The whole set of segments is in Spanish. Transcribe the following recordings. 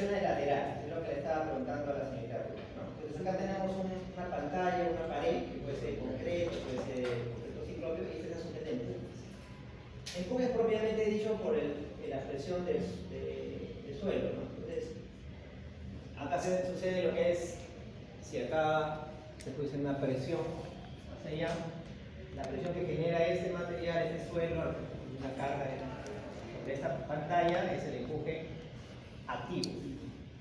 presiones laterales, es lo que le estaba preguntando a la señorita Ruth, ¿no? Entonces acá tenemos una pantalla, una pared, que puede ser de concreto, puede ser de concreto ciclópeo, y este es un de empujes. Empujes propiamente dicho por la presión del suelo, ¿no? Entonces, acá sucede lo que es, si acá se produce una presión hacia allá, la presión que genera este material, este suelo, una carga de esta pantalla es el empuje activo.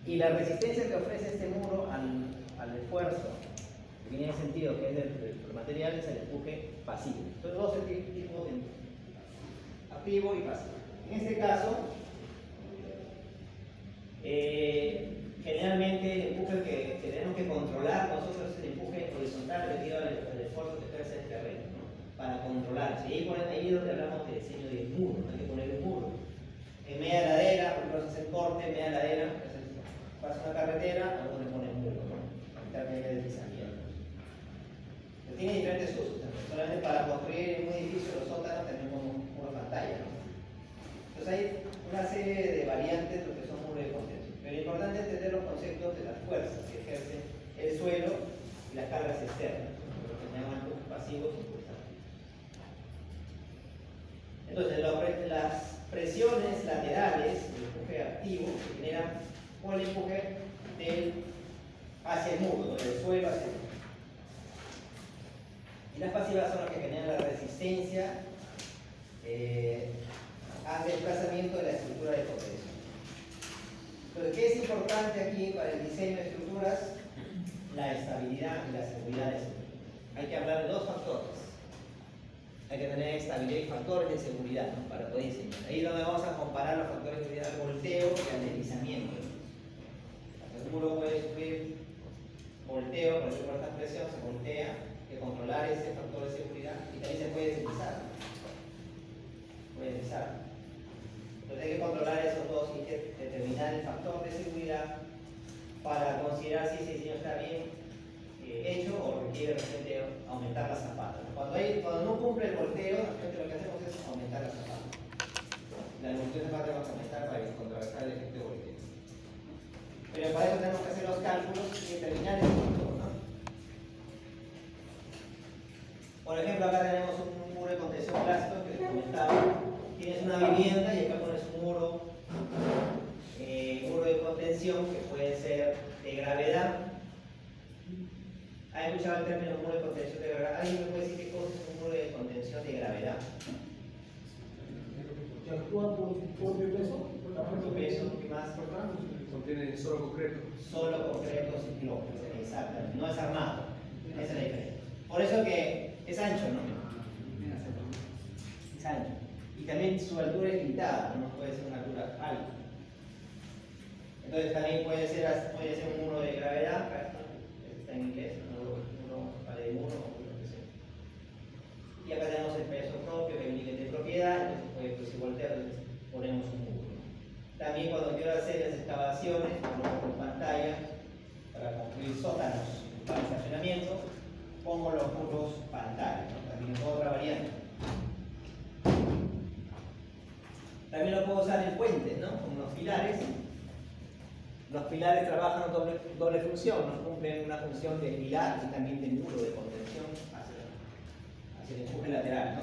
Y la resistencia que ofrece este muro al esfuerzo, que tiene sentido que es del material, es el empuje pasivo. Entonces, dos tipos de empuje, activo y pasivo. En este caso, generalmente el empuje que tenemos que controlar nosotros es el empuje horizontal debido al esfuerzo que ejerce el terreno, ¿no? Para controlar. Ahí es donde hablamos de diseño de muro, hay que poner un muro. En media ladera, por ejemplo, se hace el corte, media ladera, pasa una carretera, a donde pone el muro, ¿no? Para evitar que haya deslizamiento. Pero tiene diferentes usos también. Solamente para construir un edificio, los sótanos tenemos muro pantalla, ¿no? Entonces hay una serie de variantes de lo que son muros de contención. Pero lo importante es entender los conceptos de las fuerzas que ejerce el suelo y las cargas externas, lo que se llaman empujes pasivos y empujes activos. Entonces, las presiones laterales del empuje activo se generan por el empuje hacia el muro, del suelo hacia el muro. Y las pasivas son las que generan la resistencia al desplazamiento de la estructura de contención. Entonces, ¿qué es importante aquí para el diseño de estructuras? La estabilidad y la seguridad de la estructura. Hay que hablar de dos factores. Hay que tener estabilidad y factores de seguridad, ¿no? Para poder diseñar. Ahí es donde vamos a comparar los factores de seguridad al volteo y al deslizamiento. El muro puede sufrir volteo, por esta presión se voltea, hay que controlar ese factor de seguridad y también se puede deslizar. Entonces hay que controlar esos dos y determinar el factor de seguridad para considerar si ese diseño está bien hecho o requiere de repente aumentar la zapata. Cuando no cumple el volteo, lo que hacemos es aumentar la zapata. La longitud de zapata vamos a aumentar para contrarrestar el efecto de volteo. Pero para eso tenemos que hacer los cálculos y determinar el factor, ¿no? Por ejemplo, acá tenemos un muro de contención clásico que les comentaba. Tienes una vivienda y acá pones un muro de contención que puede ser de gravedad. ¿Ha escuchado el término muro de contención de gravedad? ¿Alguien me puede decir qué cosa es un muro de contención de gravedad? ¿Que actúa por propio peso? Por peso, ¿qué más? Contiene solo concreto. Solo concreto, ciclópeo, exactamente. No es armado. Esa es la diferencia. Por eso que es ancho, ¿no? Es ancho. Y también su altura es limitada, no puede ser una altura alta. Entonces también puede ser un muro de gravedad, está en inglés, pared de muro o lo que sea. Y acá tenemos el peso propio, que es el nivel de propiedad, entonces si voltea, entonces ponemos un muro. También cuando quiero hacer las excavaciones, pongo pantalla para construir sótanos para estacionamiento, pongo los muros pantalla, ¿no? También es otra variante. También lo puedo usar en puentes, ¿no? Como los pilares. Los pilares trabajan doble función, ¿no? Cumplen una función de pilar y también de muro de contención hacia el empuje lateral, ¿no?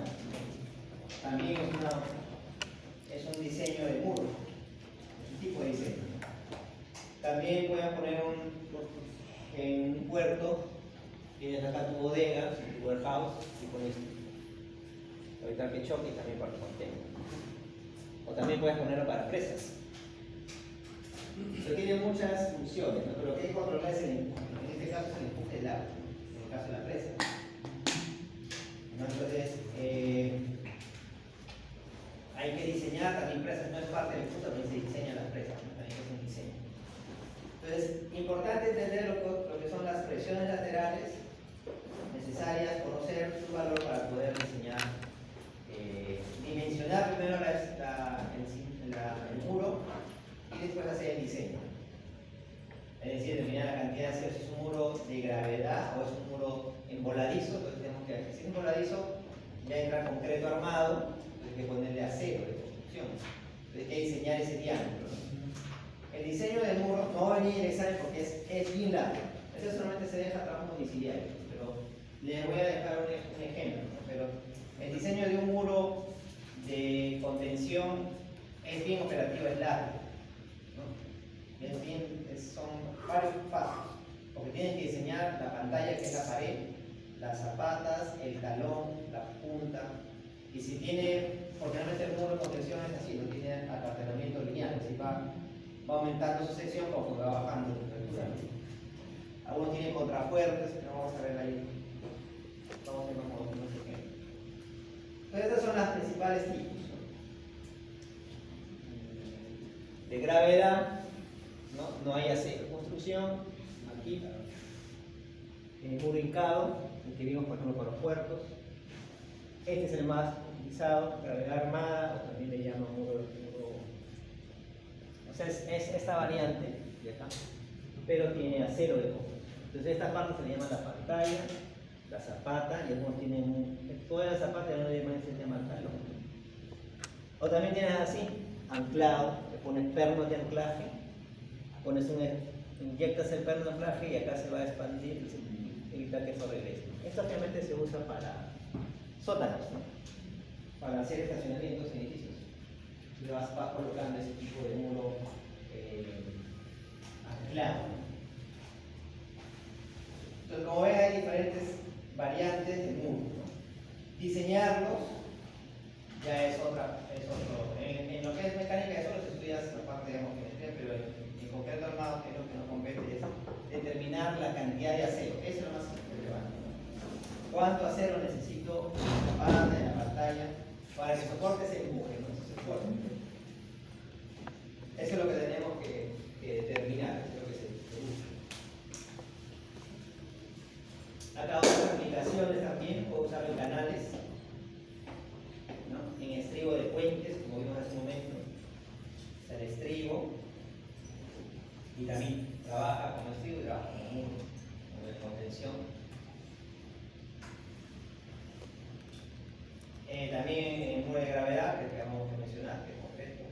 También es un diseño de muro, es un tipo de diseño, ¿no? También puedes poner en un puerto, tienes acá tu bodega, tu warehouse, y pones para evitar que choque y también para el contenedor. O también puedes ponerlo para presas. Pero tiene muchas funciones, ¿no? Pero lo que hay que controlar es el empuje. En este caso es el empuje del agua, en el caso de la presa. ¿No? Entonces, hay que diseñar también presas, no es parte del empuje, también se diseñan las presas, ¿no? También es un diseño. Entonces, importante entender lo que son las presiones laterales necesarias, conocer su valor para poder diseñar, dimensionar primero el muro y después hacer el diseño. Es decir, determinar la cantidad de si es un muro de gravedad o es un muro emboladizo. Entonces tenemos que, si es emboladizo, ya entra concreto armado, hay que ponerle acero de construcción. Entonces hay que diseñar ese diámetro. El diseño del muro no va a venir en el examen porque es bien largo. Eso solamente se deja trabajo domiciliario, pero les voy a dejar un ejemplo, ¿no? Pero el diseño de un muro de contención es bien operativo, es largo, ¿no? Son varios pasos, porque tienes que diseñar la pantalla que es la pared, las zapatas, el talón, la punta, y si tiene, porque realmente el muro de contención es así, no tiene acartelamiento lineal, así va aumentando su sección conforme va bajando la altura. Algunos tienen contrafuertes, que no vamos a ver ahí. Vamos a ver unos ejemplos. Entonces, estos son los principales tipos, ¿no? De gravedad, no hay acero. Construcción, aquí, muro hincado, el que vimos por ejemplo con los puertos. Este es el más utilizado, gravedad armada, o también le llaman muro. O sea, es esta variante de acá, pero tiene acero de cobre. Entonces, esta parte se le llama la pantalla, la zapata, y algunos tienen toda la zapata y no le llaman, se llama talón. O también tienes así, anclado, le pones pernos de anclaje, inyectas el perno de anclaje y acá se va a expandir y evitar que eso regrese. Esto obviamente se usa para sótanos, ¿no? Para hacer estacionamientos en edificios. Le vas colocando ese tipo de muro anclado. Entonces, como ven, hay diferentes variantes de muro, ¿no? Diseñarlos ya es otro. En lo que es mecánica de suelo se estudia la parte de geometría, pero en concreto armado, que es lo que nos compete, es determinar la cantidad de acero. Eso es lo más relevante, ¿no? ¿Cuánto acero necesito para la pantalla para que soporte ese empuje, ¿no? Ese soporte. Eso es lo que tenemos que determinar, es lo que se busca. Acá otras aplicaciones también, puedo usar en canales, ¿no? En estribo de puentes, como vimos hace un momento, el estribo, y también trabaja como estribo y trabaja como muro, como de contención. También en muro de gravedad, que acabamos de mencionar, que es concreto.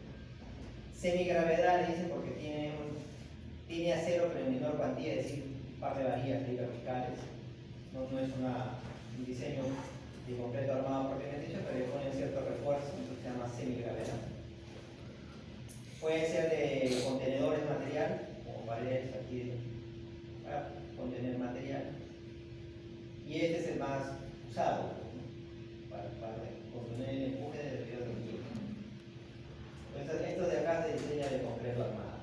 Semigravedad le dicen porque tiene acero pero en menor cuantía, es decir, un par de varillas ahí verticales. No es un diseño de concreto armado propiamente dicho, pero le ponen cierto refuerzo, eso se llama semigravedad. Puede ser de contenedores de material, como paredes aquí para contener material. Y este es el más usado, ¿no? para contener el empuje del río de hielo. Entonces, esto de acá se diseña de concreto armado.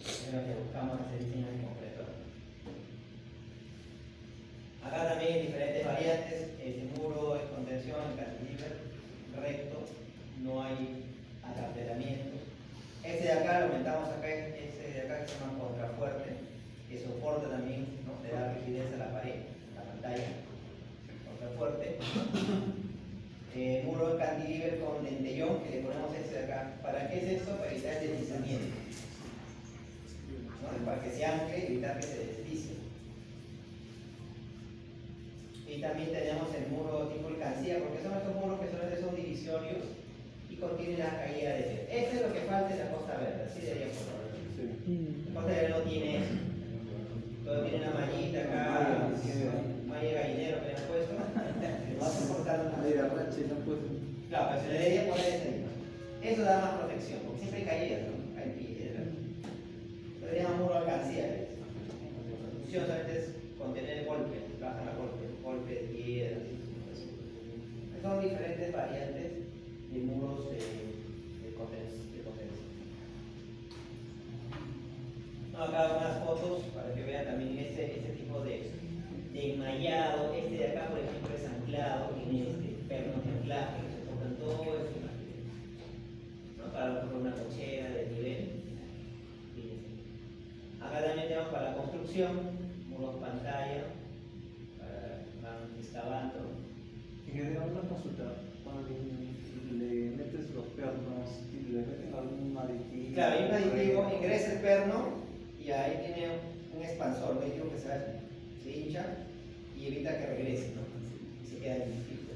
Es lo que buscamos, hacer diseño de concreto armado. Acá también hay diferentes variantes. El muro es contención, el cantilever, recto, no hay acartelamiento. Este de acá lo aumentamos acá, este de acá que se llama contrafuerte, que soporta también, ¿no? Le da rigidez a la pared, a la pantalla. Contrafuerte. Muro de cantilever con dentellón, que le ponemos este de acá. ¿Para qué es eso? Para evitar el deslizamiento, ¿no? Para que se ancle y evitar que se deslice. Y también tenemos el muro tipo alcancía, porque son estos muros que solamente son divisorios y contienen la caída de hielo. Esto es lo que falta en la Costa Verde, así debería ser. La Costa Verde no tiene eso. Todo tiene una mallita acá, malla gallinero que le han puesto. Va a soportar una. Claro, pero se le debería poner ese mismo. Eso da más protección, porque siempre hay caídas, ¿no? Hay piedra. Deberíamos muro alcancía. La función solamente es contener el golpe, bajan a golpe de piedras. Son diferentes variantes de muros de contención. Acá unas fotos para que vean también este tipo de enmallado. Este de acá, por ejemplo, es anclado, tiene pernos de anclaje que soportan todo eso, ¿no? Para una cochera de nivel. Acá también tenemos para la construcción, muros pantalla, van excavando. En general, una consulta, cuando le metes los pernos y le meten algún aditivo. Claro, hay un aditivo, ingresa el perno y ahí tiene un expansor, un aditivo que se hincha y evita que regrese, ¿no? Y se queda en el filtro.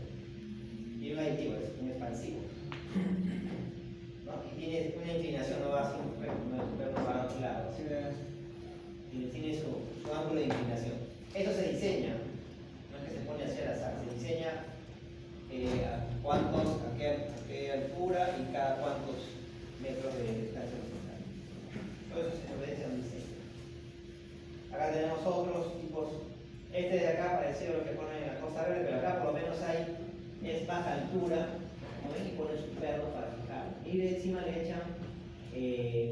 Y un aditivo, es un expansivo, ¿no? Y tiene una inclinación, no va así uno de los pernos va a un lado. Tiene su ángulo de inclinación. Esto se diseña, no es que se pone así al azar, se diseña a qué altura y cada cuántos metros de distancia horizontal. Todo eso se obedece a un diseño. Acá tenemos otros tipos. Este de acá parecido a lo que ponen en la Costa Verde, pero acá por lo menos es baja altura, como ven, y ponen sus pernos para fijar. Y de encima le echan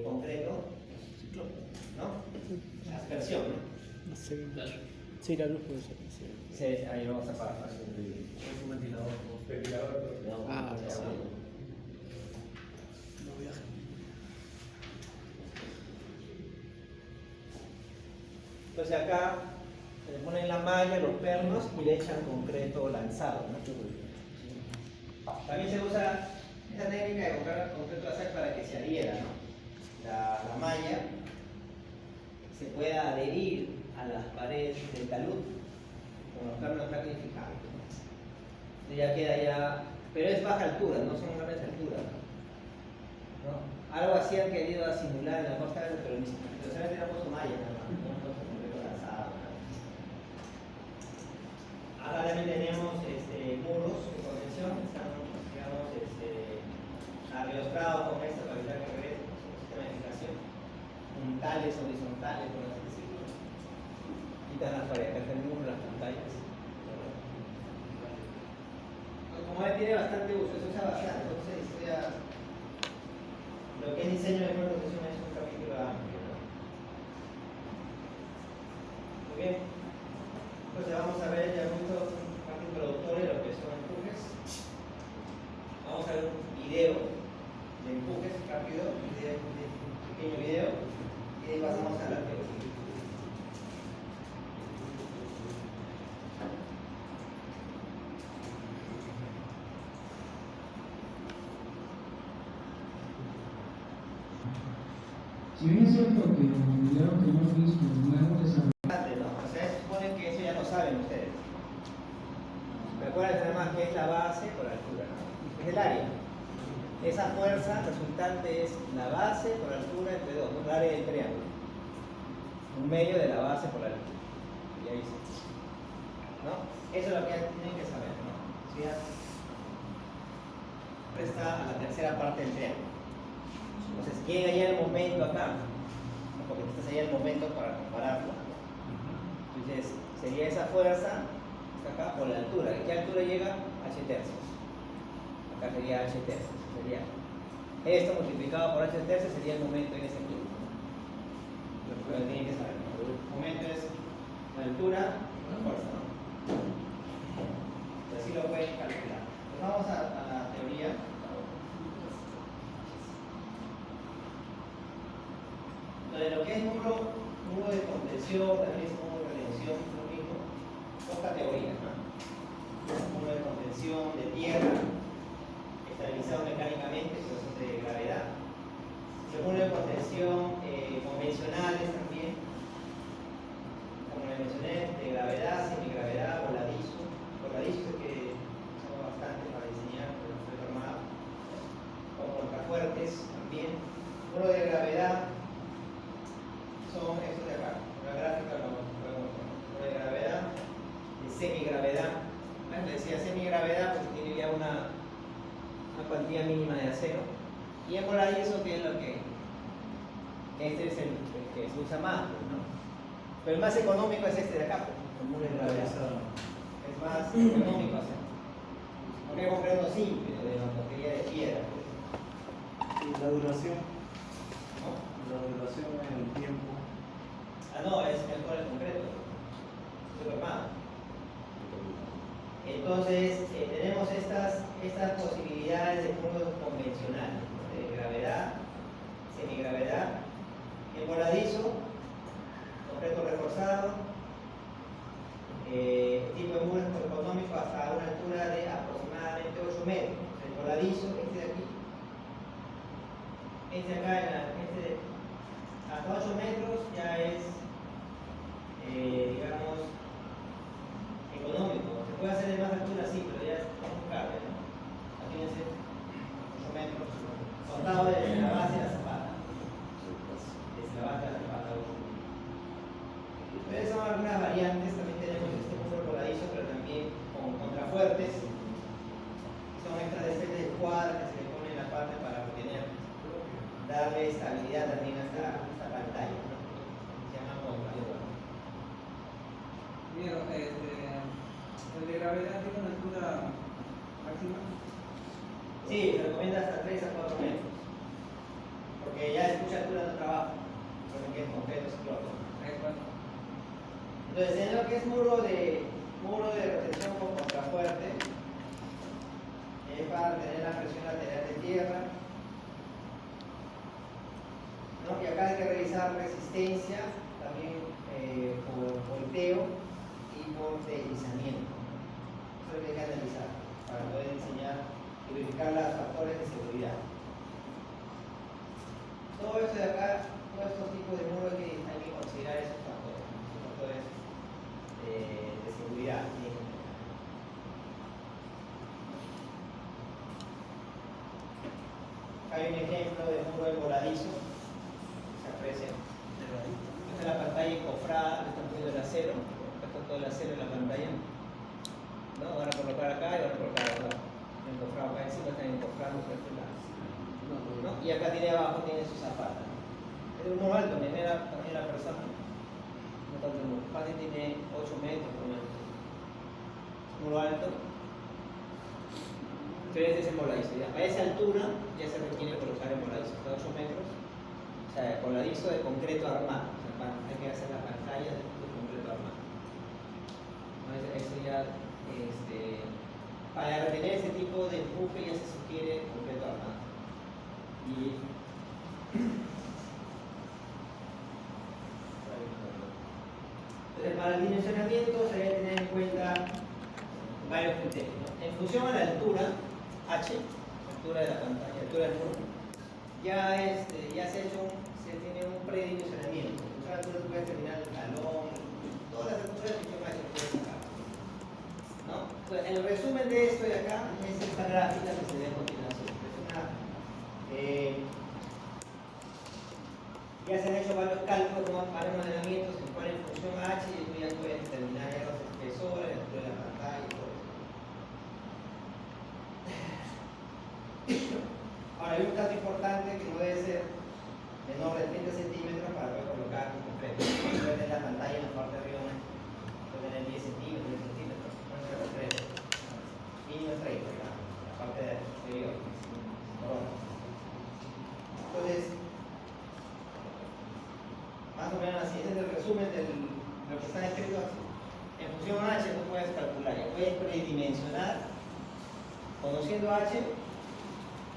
concreto, ¿no? Aspersión, ¿no? No sé. Sí, la luz puede ser. Sí. Sí, ahí vamos a apagar. Es un ventilador. Ventilador. Ah, ya, sí. bueno. No voy a... Entonces acá se le ponen la malla, los pernos y le echan concreto lanzado, ¿no? También se usa esta técnica de colocar concreto lanzado para que se adhiera, ¿no? La malla se pueda adherir a las paredes del talud con los pernos planificados. Ya queda ya, pero es baja altura, no son grandes alturas, ¿no? Algo así han querido simular en la Costa Verde, pero solamente no puso malla, nada más, no puso concreto lanzado. Ahora también tenemos muros de contención, están, digamos, arreostrados con esto para evitar que regrese, un sistema de fijación, puntales, horizontales, por así decirlo. Quitan las paredes, que hacen muro, las pantallas. Como ven, tiene bastante uso, se usa bastante, entonces lo que es diseño de muro de contención es un capítulo amplio, ¿no? Muy bien. Entonces vamos a ver ya mucho parte introductoria de lo que son empujes. Vamos a ver un video de empujes rápido, un pequeño video, y ahí pasamos a la teoría. Si bien es cierto que el video que hemos visto luego desarrollado, ¿No? O sea, se supone que eso ya lo saben ustedes. Recuerden además que es la base por altura, ¿no? Es el área. Esa fuerza resultante es la base por altura entre dos, ¿no? El área del triángulo. Un medio de la base por altura. Y ahí sí. ¿No? Eso es lo que ya tienen que saber, ¿no? Si ya está a la tercera parte del triángulo. Entonces llega ya el momento acá, porque este sería el momento para compararlo. Entonces sería esa fuerza, está acá por la altura. ¿A qué altura llega? H tercios. Acá sería H tercios. Sería esto multiplicado por H tercios sería el momento en ese punto. Lo que tienen que saber, ¿no? El momento es la altura, la fuerza, ¿no? Así lo pueden calcular. Pues vamos a la teoría. De lo que es muro de contención, también es muro de retención, lo mismo, dos categorías, ¿no? Muro de contención de tierra, estabilizado mecánicamente, por de gravedad. Los muros de contención convencionales también, como les mencioné, de gravedad, semigravedad, voladizo. Voladizo es que usamos bastante para diseñar, pero no fue formado. O contrafuertes también. Muro de gravedad son estos de acá, la gráfica lo podemos poner de gravedad, de semigravedad. Les decía semigravedad porque tiene ya una cuantía mínima de acero. Y en voladizo, que es lo que este es el que se usa más, ¿no? Pero el más económico es este de acá, el muro de gravedad. Es más económico hacer. Porque hay concreto simple, de mampostería de piedra. ¿Y la duración? ¿No? La duración en el tiempo. Ah, no, es mejor el concreto. Supermado. Entonces, tenemos estas posibilidades de muros convencionales, ¿no? De gravedad, semigravedad, en voladizo, concreto reforzado, tipo de muro económico hasta una altura de aproximadamente 8 metros. El voladizo, este de aquí, este de acá, hasta 8 metros ya es, digamos, económico. Se puede hacer de más altura, sí, pero ya es muy caro, ¿no? Imagínense 8 metros, contado desde la base de la zapata. darle estabilidad también a esta pantalla, ¿no? Se llama modulador. Mira, el de gravedad tiene una altura máxima. Sí, se recomienda hasta 3 a 4 metros. Porque ya es mucha altura de trabajo. Porque es concreto ciclónico. Entonces, en lo que es muro de retención con contrafuerte, es para tener la presión lateral de tierra. ¿No? Y acá hay que revisar resistencia, también por volteo y por deslizamiento. Eso es lo que hay que analizar para poder diseñar y verificar los factores de seguridad. Todo esto de acá, todos estos tipos de muros hay que considerar esos factores de seguridad. Hay un ejemplo de muro voladizo, se aprecia. Esta es la pantalla encofrada, le están poniendo el acero, acá está todo el acero en la pantalla. ¿No? Van a colocar acá y van a colocar acá. Encofrado acá encima, están encofrando por este lado. ¿No? Y acá tiene abajo, tiene su zapata. Es un muro alto, también la persona. No tanto el muro. Fácil tiene 8 metros por menos. Es un muro alto. Entonces es el voladizo. A esa altura ya se requiere colocar el voladizo. Hasta 8 metros. O sea, voladizo de concreto armado. O sea, hay que hacer la pantalla de concreto armado. Eso ya, para retener ese tipo de empuje ya se sugiere concreto armado. Entonces, para el dimensionamiento se debe tener en cuenta varios criterios, ¿no? En función a la altura, H, altura de la pantalla, altura del muro, ya tiene un predimensionamiento. En función a la altura tú puedes terminar el talón, todas las alturas de función H puedes sacar, ¿no? Entonces, el resumen de esto de acá es esta gráfica que se ve a continuación. Ya se han hecho varios cálculos, varios modelamientos en cuál en función a H y tú ya puedes determinar ya los espesores, la altura de la pantalla y todo eso. Ahora hay un dato importante que puede ser menor de 30 centímetros para poder colocar en concreto. Puede tener la pantalla en la parte de arriba, puede tener 10 centímetros, 10 centímetros, puede ser concreto. Mínimo 30, la parte de exterior. Entonces, más o menos así, ese es el resumen de lo que está escrito aquí. En función a H tú puedes calcular, ya puedes predimensionar. Conociendo H,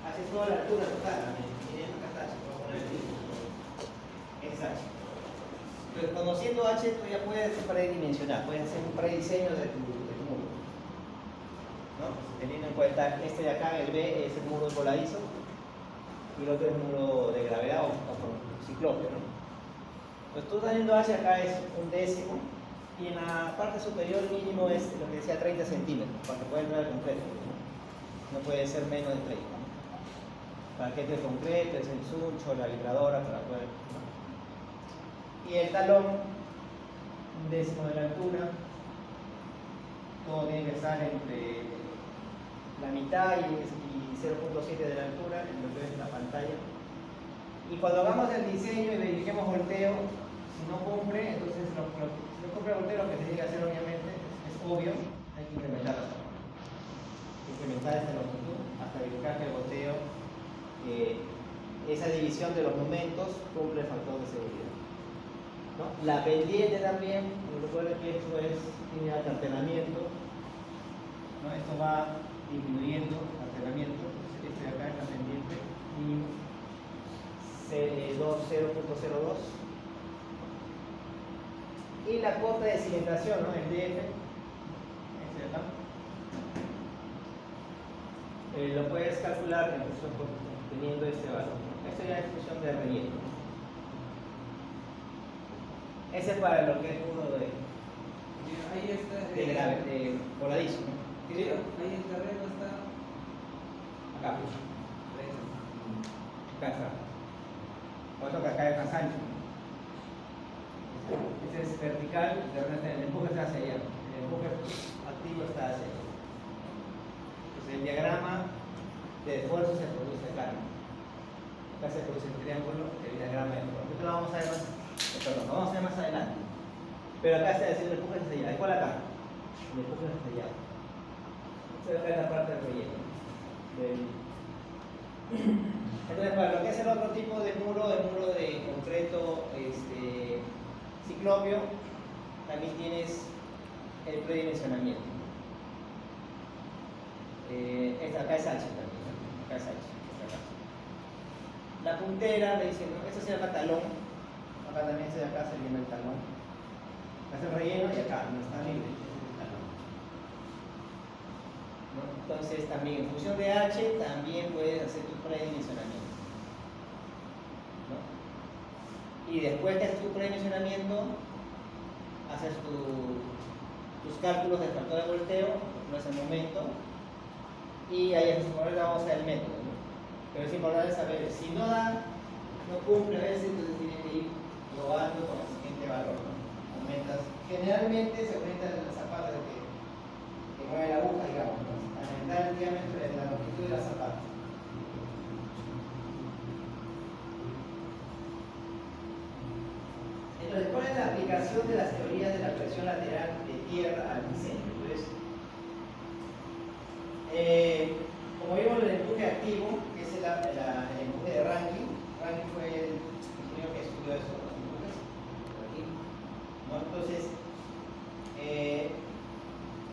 haces toda la altura total. Miren, acá está H, voy a poner el es H. Entonces, conociendo H, tú ya puedes predimensionar, puedes hacer un prediseño de tu muro. ¿No? Teniendo en cuenta este de acá, el B, es el muro voladizo, y el otro es el muro de gravedad o ciclópeo, ¿no? Pues tú teniendo H acá es un décimo y en la parte superior mínimo es lo que decía 30 centímetros para que pueda entrar el concreto. No puede ser menos de 30. Para que entre el concreto, es el suncho, la vibradora para poder. Y el talón, un décimo de la altura, todo tiene que estar entre la mitad y 0.7 de la altura en lo que es la pantalla. Y cuando hagamos el diseño y verifiquemos volteo, si no cumple, entonces si no cumple el volteo, lo que se tiene que hacer obviamente es obvio, hay que incrementar la zona. Incrementar esta longitud hasta verificar que el volteo, esa división de los momentos, cumple el factor de seguridad. ¿No? La pendiente también, recuerden que esto tiene alternamiento, ¿no? Esto va disminuyendo alternamiento, este de acá es la pendiente mínimo. 0.02 y la cuota de cimentación, ¿no? El DF, este de acá, lo puedes calcular en función teniendo este valor, ¿no? Esto ya es función de relleno. Ese es para lo que es uno de Ahí está. de voladizo, ¿no? Ahí el terreno está. Acá. Acá está. Por eso que acá es más ancho. Este es vertical, el empuje está hacia allá. El empuje activo está hacia allá. Entonces el diagrama de esfuerzo se produce acá. acá se produce el triángulo, el diagrama de Ford. Esto lo vamos a ver más, perdón, lo vamos a ver más adelante. Pero acá está diciendo el empuje estrellado. ¿Cuál acá? El empuje estrellado. Esta es la parte del relleno. Entonces, para lo que es el otro tipo de muro de concreto ciclopio, también tienes el predimensionamiento. Acá es H también, ¿no? Acá es H. La puntera le dicen, ¿no? Esto se llama talón. Acá también se de acá se llama el talón. Acá es el relleno y acá no está libre, este es el talón. ¿No? Entonces también en función de H también puedes hacer tu predimensionamiento. ¿No? Y después que haces tu predimensionamiento, haces tus cálculos del factor de volteo, no es el momento, y ahí es ahora vamos a ver el método, ¿no? Pero es importante saber, si no da, no cumple a veces, entonces tienes que ir probando con el siguiente valor, ¿no? Aumentas, generalmente se aumentan las zapatas que mueve la aguja, digamos, ¿no? Aumentar el diámetro de la longitud de la zapata. Entonces, ¿cuál es la aplicación de las teorías de la presión lateral de tierra al diseño? Entonces, como vimos el empuje activo, que es el empuje de Rankine. Rankine fue el ingeniero que estudió eso, los empujes, por aquí, ¿no? Entonces,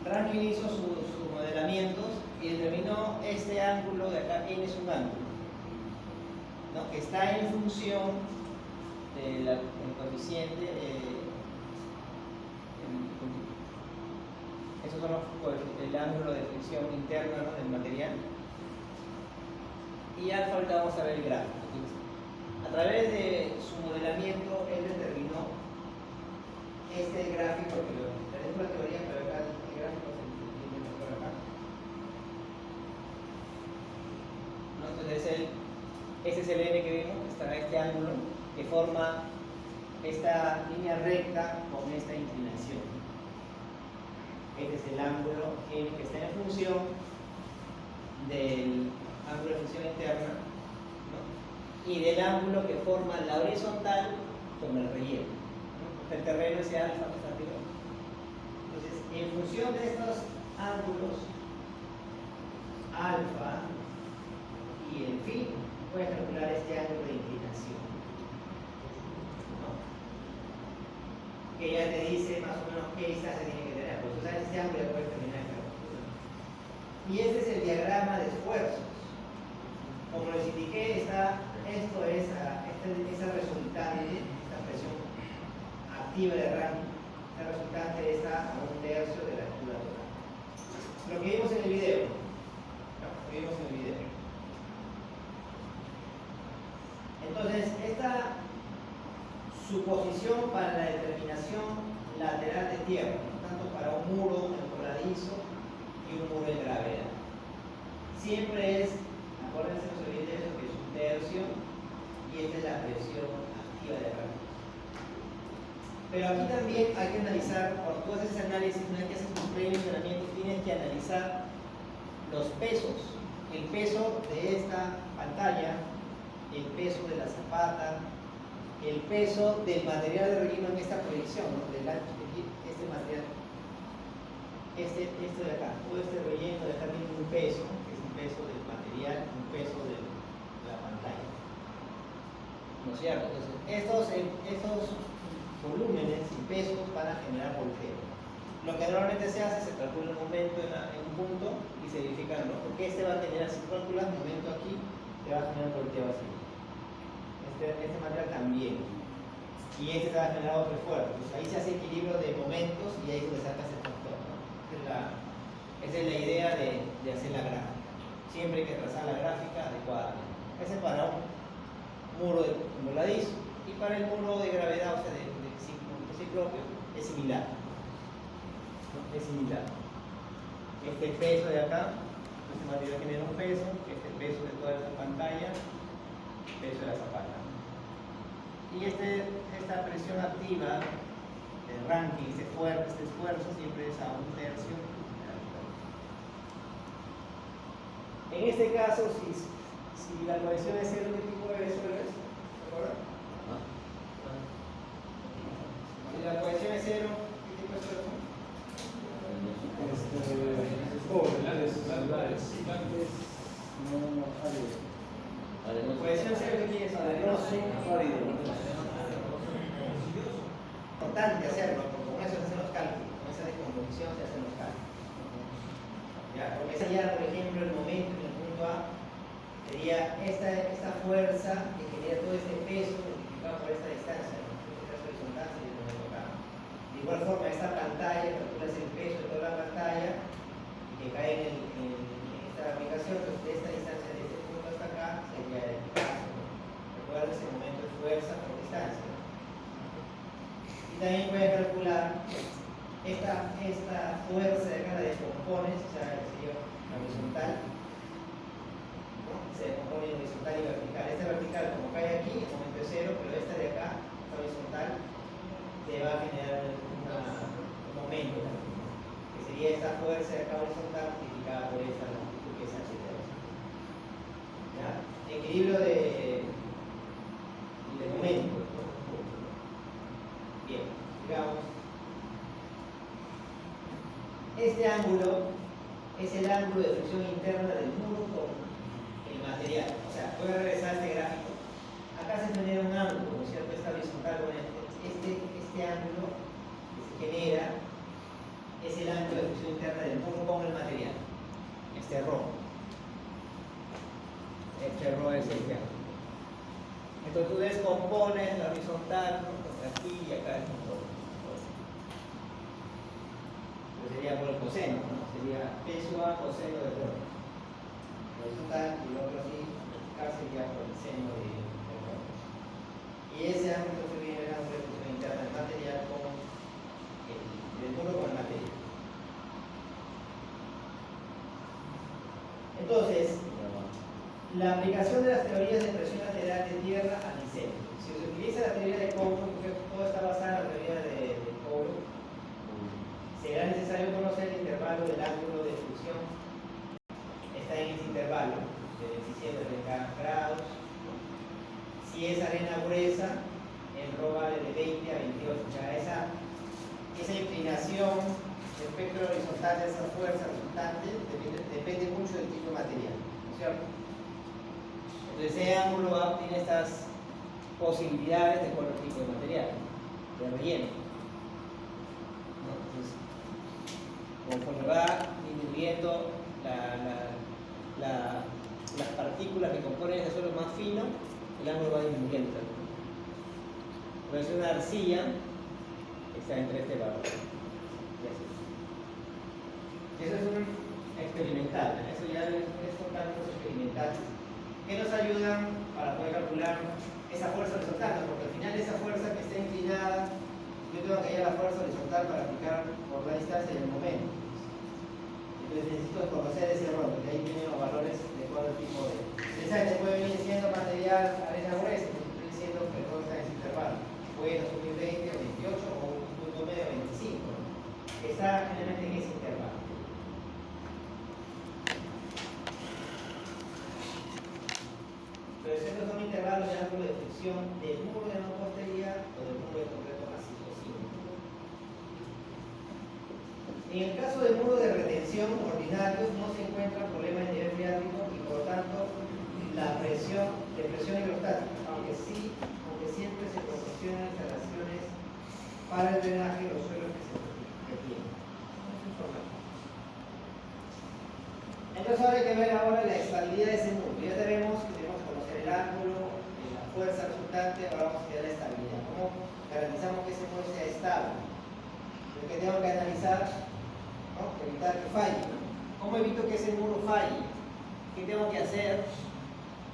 Rankine hizo sus modelamientos y determinó este ángulo de acá, N es un ángulo, ¿no? Que está en función del coeficiente, esos son el ángulo de fricción interna, ¿no? Del material. Y alfa ahorita vamos a ver el gráfico. Entonces, a través de su modelamiento, él determinó este gráfico, que lo tenemos la teoría, pero acá el gráfico se entiende mejor acá. ¿No? Entonces, ese es el N que vimos, está este ángulo que forma esta línea recta con esta inclinación. Este es el ángulo N que está en función del ángulo de fricción interna, ¿no? Y del ángulo que forma la horizontal con el relleno, ¿no? El terreno ese alfa que está arriba. Entonces, en función de estos ángulos, alfa y el phi, puedes calcular este ángulo de inclinación, ¿no? Que ya te dice más o menos qué distancia tiene que tener. Pues tú sabes este ángulo ya puedes terminar esta conclusión. Y este es el diagrama de esfuerzos. Como les indiqué, esto es esa resultante, esta presión activa de Rankine, esta resultante está a 1/3 de la altura total. Lo que vimos en el video. Entonces, esta suposición para la determinación lateral de tierra, ¿no? Tanto para un muro envoladizo y un muro de gravedad. Siempre es, acuérdense, no se olviden eso, que es 1/3 y esta es la presión activa de Rankine. Pero aquí también hay que analizar, cuando tú haces ese análisis, una vez que haces tu predimensionamiento, tienes que analizar los pesos, el peso de esta pantalla, el peso de la zapata, el peso del material de relleno en esta proyección, ¿no? Este material, esto de acá, todo este relleno de acá tiene un peso, que es un peso del material, un peso de la pantalla, ¿no es cierto? Entonces, estos volúmenes y pesos van a generar volteo. Lo que normalmente se hace, se calcula un momento en un punto y se verifica, ¿no? Porque este va a generar, si calculas momento aquí, te va a generar volteo así. Este material también. Y este te va a generar otro esfuerzo. Entonces ahí se hace equilibrio de momentos y ahí es donde sacas el factor, ¿no? Esa es la idea de hacer la gráfica. Siempre hay que trazar la gráfica adecuadamente. Ese es para un muro de voladizo. Y para el muro de gravedad, o sea, de ciclopio, es similar. ¿No? Es similar. Este peso de acá, este material genera un peso, este peso de toda esta pantalla, peso de la zapata. Y esta presión activa de Rankine, este esfuerzo siempre es a 1/3 de la altura. En este caso, Si la cohesión es cero, ¿qué tipo de resuelves? ¿Recuerda? Si la cohesión es cero, ¿qué tipo de resuelves? Cohesión cero, ¿qué quiere decir? Importante hacerlo, porque con eso se hacen los cálculos, con esa descomposición se hacen los cálculos. ¿Ya? Porque sería, por ejemplo, el momento en el punto A, sería esta fuerza que genera todo este peso multiplicado por esta distancia, ¿no? En este caso horizontal sería el momento acá. De igual forma, esta pantalla, calculas el peso de toda la pantalla y que cae en esta aplicación, entonces de esta distancia de este punto hasta acá sería el caso, ¿no? Recuerda ese momento de fuerza por distancia, ¿no? Y también puedes calcular esta fuerza de acá, la descompones, o sea, sería la horizontal, ¿no? Se descompone en horizontal y vertical. Esta vertical, como cae aquí, el momento es cero, pero esta de acá, esta horizontal, te va a generar un momento, que sería esta fuerza de acá horizontal multiplicada por esta longitud que es h de h. ¿Ya? Equilibrio de momento. Bien, digamos. Este ángulo es el ángulo de fricción interna del muro con el material. O sea, voy a regresar a este gráfico. Acá se genera un ángulo, ¿no es cierto? Esta horizontal con este ángulo que se genera es el ángulo de fricción interna del muro con el material. Este ρ. Este ρ es este ángulo. Entonces tú descompones la horizontal, ¿no? Aquí y acá es un poco. Sería por el coseno, ¿no? Sería P sub A coseno de ρ. Horizontal y el otro así, vertical sería por el seno de ρ. Y ese ángulo se viene el ángulo de fricción interna del material con el muro con el material. Entonces, la aplicación de las teorías de presión lateral de tierra al diseño. Si se utiliza la teoría de Coulomb, porque todo está basado en la teoría de Coulomb, será necesario conocer el intervalo del ángulo de fricción. Está en ese intervalo de 27 a 30 grados. Si es arena gruesa, el ρ vale de 20 a 28. O sea, esa inclinación respecto a la horizontal de esa fuerza resultante depende mucho del tipo de material, ¿no es cierto? Entonces ese ángulo tiene estas posibilidades de cuál tipo de material, de relleno. ¿No? Entonces, conforme va disminuyendo las partículas que componen ese suelo más fino, el ángulo va disminuyendo también. Por eso una arcilla está entre este valor. Eso es un experimental, eso ya son cálculos experimentales que nos ayudan para poder calcular esa fuerza horizontal, porque al final esa fuerza que está inclinada, yo tengo que hallar la fuerza horizontal para aplicar por la distancia y el momento. Entonces necesito conocer ese rol, porque ahí tienen los valores de cuál tipo de... Pensar puede venir siendo material arena gruesa, estoy diciendo que todo está en ese intervalo. Puede subir 20 o 28 o un punto medio 25, ¿no? Está generalmente en ese intervalo. Pero estos son intervalos de ángulo de fricción del muro de mampostería o del muro de concreto macizo simple. En el caso del muro de retención ordinario no se encuentra problema de nivel freático y por lo tanto la presión hidrostática, aunque siempre se proporcionan instalaciones para el drenaje de los suelos que tienen. Entonces ahora hay que ver ahora la estabilidad de ese muro. Ya tenemos que conocer el ángulo, la fuerza resultante, ahora vamos a ver la estabilidad. ¿Cómo garantizamos que ese muro sea estable? Lo que tengo que analizar, ¿no? Evitar que falle. ¿Cómo evito que ese muro falle? ¿Qué tengo que hacer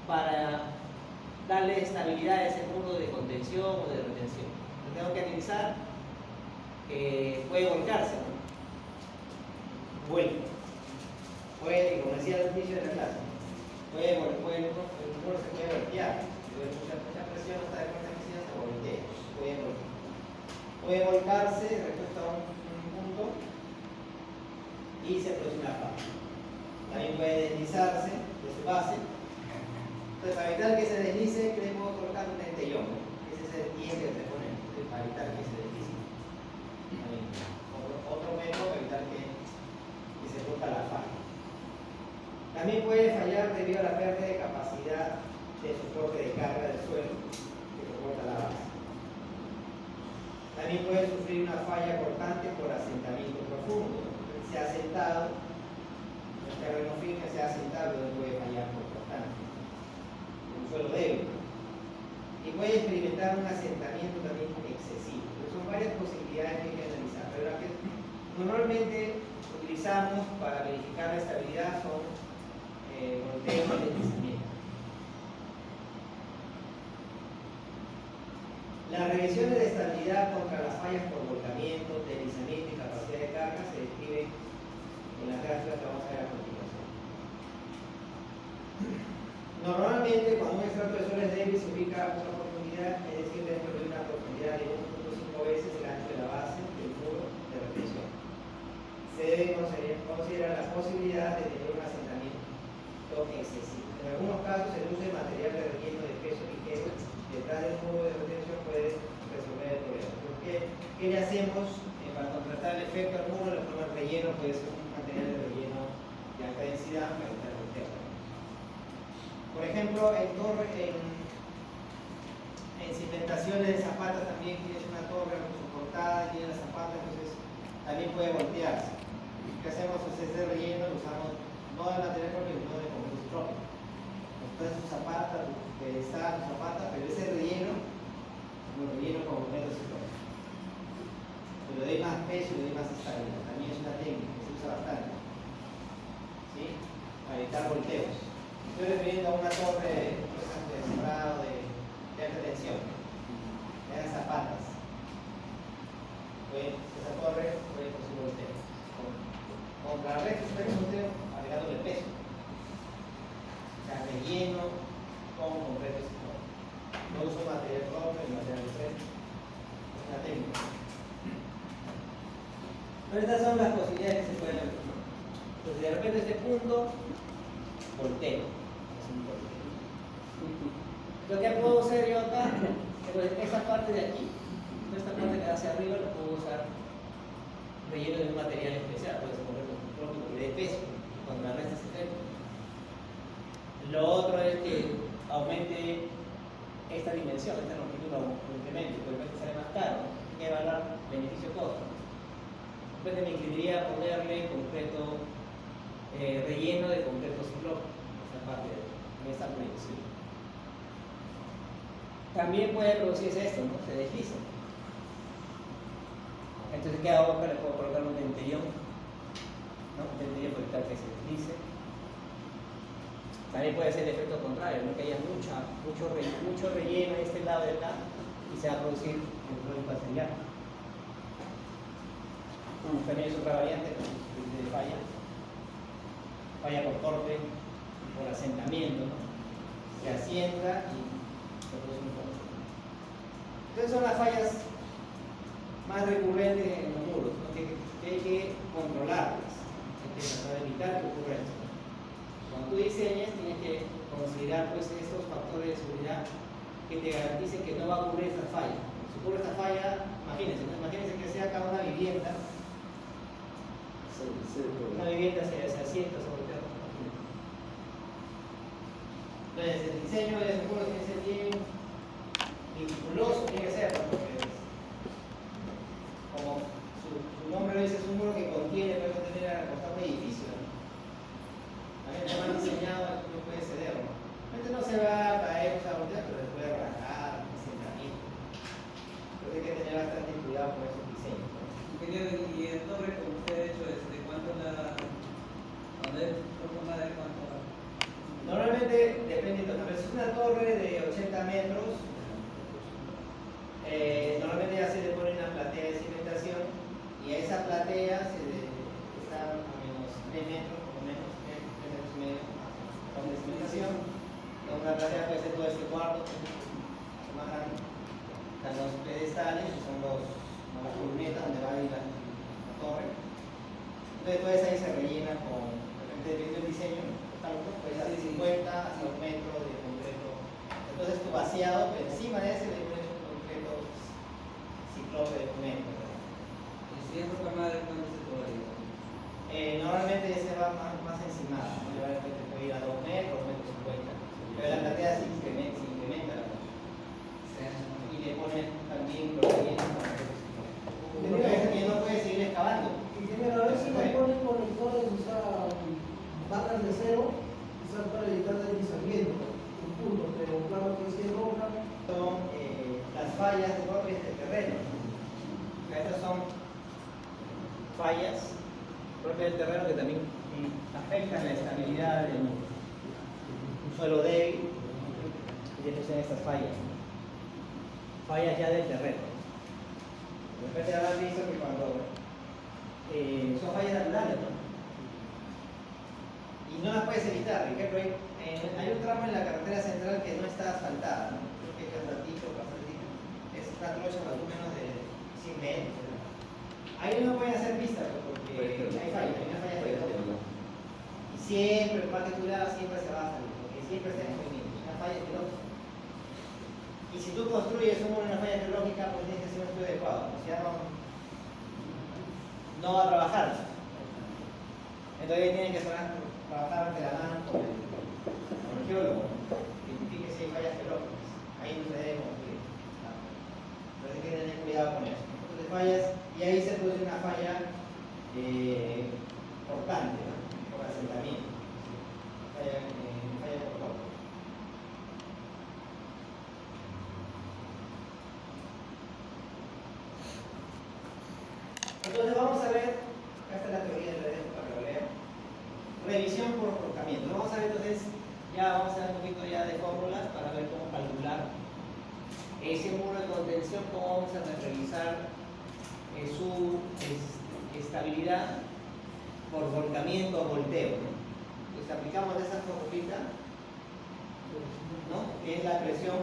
para darle estabilidad a ese muro de contención o de retención? Lo tengo que analizar que puede volcarse, ¿no? Vuelve. Puede, como decía al inicio de la clase, el muro se puede voltear. Si hay mucha presión hasta de fuerza que se voltea. Puede volcarse respecto a un punto y se produce una falla. También puede deslizarse de su base Entonces, para evitar que se deslice, ¿qué le puedo colocar? Un dentellón. Ese es el diente que se pone para evitar que se deslice. También. Otro método para evitar que se rompa la falla. También puede fallar debido a la pérdida de capacidad de soporte de carga del suelo que soporta la base. También puede sufrir una falla cortante por asentamiento profundo. Se ha sentado, el terreno firme se ha sentado y puede fallar por cortante. Un suelo débil. Y puede experimentar un asentamiento también excesivo. Pero son varias posibilidades que hay que analizar. Pero las que normalmente utilizamos para verificar la estabilidad son volteos y deslizamiento. Las revisiones de estabilidad contra las fallas por volcamiento, deslizamiento y capacidad de carga se describen en las gráficas que vamos a ver a continuación. Normalmente, cuando un estrato de suelo es débil, se ubica a una profundidad, es decir, dentro de una profundidad de 1.5 veces el ancho de la base del muro de retención. Se debe considerar las posibilidades de tener un asentamiento excesivo. En algunos casos, el uso de material de relleno de peso ligero detrás del muro de retención puede resolver el problema. ¿Qué le hacemos para contrastar el efecto al muro? Le ponemos relleno, puede ser un material de relleno de alta densidad para evitar el volteo. Por ejemplo, en cimentaciones de zapatas también tienes una torre soportada, tiene la zapata, entonces también puede voltearse. ¿Qué hacemos? Ese relleno lo usamos no de material propio, sino de compuesto propio. Entonces su zapata, tu pedestal, tu zapata, pero ese relleno lo relleno con compuesto propio. Le doy más peso y le doy más estabilidad. También es una técnica que se usa bastante. ¿Sí? Para evitar volteos. Estoy refiriendo a una torre de sembrado de alta tensión. Eran zapatas. Esa torre puede producir volteos. Contrarrestar este volteo agregándole peso. O sea, relleno con concreto exterior. No uso material propio ni material externo. Es una técnica. Pero estas son las posibilidades que se pueden ver. Entonces, de repente este punto, volteo. Es un volteo. Lo que puedo hacer yo acá, esa parte de aquí, esta parte que hacia arriba, lo puedo usar relleno de un material especial. Puede ser concreto propio que dé peso, contrarresta ese efecto. Lo otro es que aumente esta dimensión, esta longitud lo incremente, de repente sale más caro. Hay que evaluar beneficio-costo. De repente me inclinaría a ponerle concreto relleno de concreto ciclónico, esa parte de esta proyección. También puede producirse esto, ¿no? Se desliza. Entonces, ¿qué hago acá? Le puedo colocar un dentellón, ¿no? Un dentellón para evitar que se deslice. También puede ser el efecto contrario, ¿no? Que haya mucho relleno en este lado de acá y se va a producir el problema parcial. También es otra variante de falla. Falla por corte, por asentamiento, ¿no? Se asienta y se produce un corte. Entonces son las fallas más recurrentes en los muros, ¿no? que hay que controlarlas, hay que tratar de evitar que ocurra esto. Cuando tú diseñas, tienes que considerar pues, estos factores de seguridad que te garanticen que no va a ocurrir esta falla. Si ocurre esta falla, imagínense que sea acá una vivienda. Una vivienda se asienta sobre el terreno. Entonces, el diseño de ese muro tiene que ser bien meticuloso, tiene que ser, porque como su nombre lo dice, es un muro que contiene, puede contener a costar un edificio. También está mal diseñado, no puede ceder. Realmente no se va a caer, a voltear, pero se puede arrancar, asentamiento. Entonces hay que tener bastante cuidado con esos diseños. Y el torre, como usted ha hecho, ¿de cuánto la... ¿Dónde es profunda de cuánto? Normalmente depende de todo. Si es una torre de 80 metros, normalmente ya se le pone una platea de cimentación y a esa platea se está a menos 3 metros, o menos 3 metros y medio de cimentación. Una platea puede ser todo este cuarto, más grande. Están los pedestales, que son las columnetas donde va a ir la torre. Entonces todo eso ahí se rellena con, de repente dependiendo del diseño, puede ser 50 hasta 1 metro de concreto vaciado, pero encima de ese le pones un concreto ciclope de 1 metro. Y si es roca madre, ¿cuánto se podría? Normalmente ese va más encimado, ¿no? Normalmente puede ir a 2 metros, 2,50 metros. Pero la platea se incrementa la cosa. Y le ponen también procedimientos para hacer que no puede seguir excavando. Ingeniero, a veces le ponen conectores, o sea, barras de cero, quizás para evitar deslizamiento, un punto, pero claro que si es roca. Son las fallas propias del terreno. Estas son fallas propias del terreno que también afectan la estabilidad de un suelo débil, y después en estas fallas. Fallas ya del terreno. De repente habrán visto que cuando son fallas naturales, ¿no? Y no las puedes evitar. Por ejemplo, hay un tramo en la carretera central que no está asfaltada, ¿no? Creo que es un ratito, es una trocha más o menos de 100 metros. Ahí no pueden hacer pistas porque hay fallas, hay una falla geológica. Y siempre, el parque turbado siempre se va a salir, porque siempre está en movimiento, es una falla geológica. Y si tú construyes un muro en una falla geológica, pues tienes que hacer un estudio adecuado, o sea, no va a trabajar. Entonces tienen que trabajar de la mano con el geólogo, que identifique si hay fallas geológicas. Ahí no se debe construir. Entonces hay que tener cuidado con eso. Entonces fallas, y ahí se produce una falla cortante, ¿no? Por asentamiento. Falla cortante. Entonces vamos a ver, esta es la teoría del redes para que lo lean. Revisión por cortamiento. Vamos a ver entonces, ya vamos a ver un poquito ya de fórmulas para ver cómo calcular ese muro de contención, cómo vamos a revisar su estabilidad por volcamiento o volteo, ¿no? Pues aplicamos esa formulita, ¿no? Que es la presión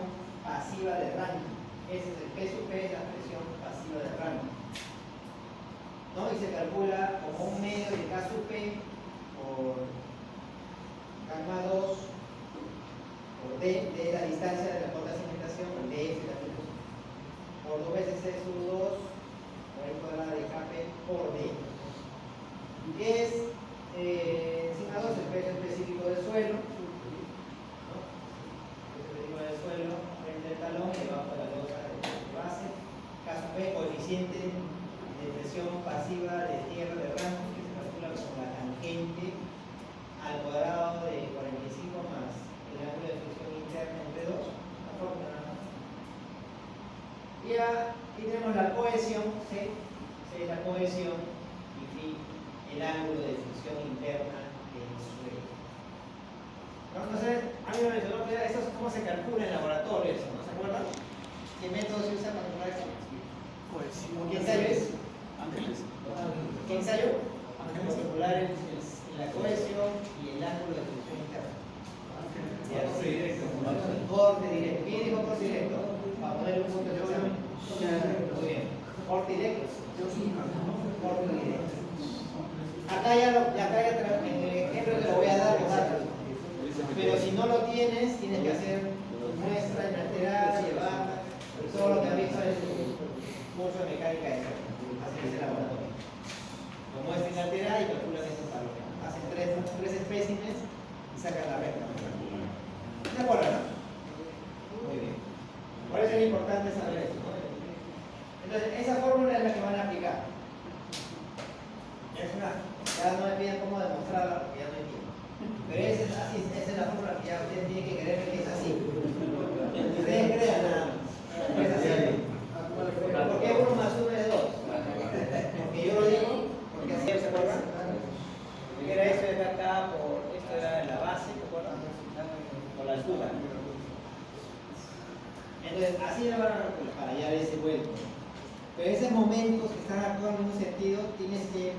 pasiva de Rankine. Ese es el P sub P, es la presión pasiva de Rankine, ¿no? Y se calcula como un medio de K sub P por gamma 2 por D de la distancia de la cota de cimentación, por DF la velocidad, por 2 veces C sub 2 por el cuadrado de Kp por D. Que es encima 2 el peso específico del suelo, ¿no? El peso específico del suelo frente al talón y debajo de la losa de base. K sub P, coeficiente de presión pasiva de tierra de rango, que se calcula como la tangente al cuadrado de 45 más el ángulo de flexión interna entre 2, la fórmula nada más. Y aquí tenemos la cohesión, C es la cohesión, y Phi el ángulo de flexión interna del suelo. Entonces, a mí me mencionó que eso es cómo se calcula en laboratorio, eso, ¿no se acuerdan? ¿Qué método se usa para calcular eso? ¿Qué ensayo es? Ángeles. ¿Qué ensayo? Vamos a calcular la cohesión y el ángulo de flexión interna. Corte directo. Corte directo. ¿Quién dijo corte directo? Para poner un punto de examen. Muy bien. Corte directo. Corte directo. Acá ya en el ejemplo te lo voy a dar los datos. Pero si no lo tienes, tienes que hacer muestra inalterada, llevar todo lo que has visto en el curso de mecánica de así es el laboratorio. Lo muestra inalterada y calculan esos valores. Hacen tres espécimes y sacan la recta. ¿Se acuerdan, no? Muy bien. Por eso es importante saber esto, ¿no? Entonces, esa fórmula es la que van a aplicar. Ya no me piden cómo demostrarla porque ya no entiendo. Pero esa es así, esa es la fórmula que ya ustedes tienen que creer que es así. Ustedes crean nada más. Es así. ¿Por qué 1 más 1 es 2? Porque yo lo digo, porque así se acuerdan. Porque era esto de acá, esto era la base, ¿se acuerdan? Por la altura. Entonces, así lo van a calcular para hallar ese vuelco. Pero esos momentos que están actuando en un sentido, tienes que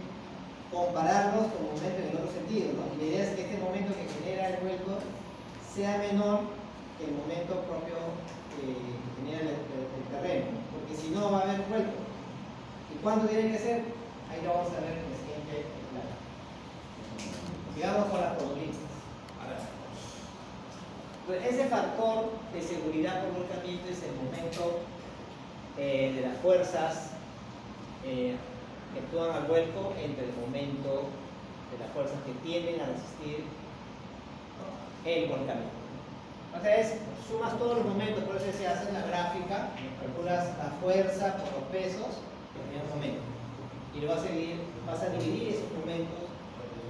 compararlos con momentos en el otro sentido, ¿no? Y la idea es que este momento que genera el vuelco sea menor que el momento propio que genera el terreno, porque si no va a haber vuelco. ¿Y cuánto tiene que ser? Ahí lo vamos a ver en el siguiente slide. Sigamos con las probabilidades. A ver. Pues ese factor de seguridad por volcamiento es el momento de las fuerzas que actúan al vuelco entre el momento de las fuerzas que tienden a resistir el volcamiento. Entonces, sumas todos los momentos, por eso se hace en la gráfica, calculas la fuerza por los pesos en un momento. Y lo vas a dividir esos momentos,